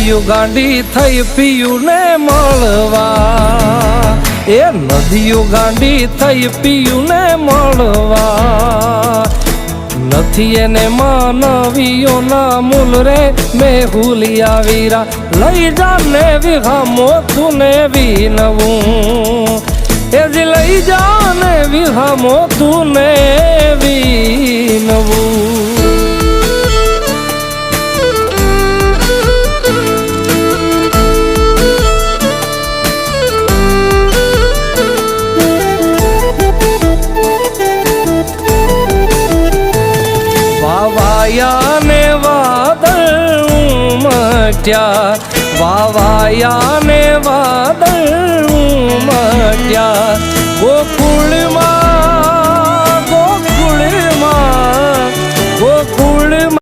નદીઓ ગાંડી થઈ પિયું ને મળવા, એ નદીઓ ગાંડી થઈ પિયું ને મળવા, નથી એને માનવીઓ ના મૂલ રે મેહુલિયા વીરા, લઈ જાને વિહામો તુને વિનવું, એ જ લઈ જાને વિહામો તુને વિનવું. વાવાયા ને વાદળ ઉમટ્યા, વાવાયા ને વાદળ ઉમટ્યા, ગોકુળમાં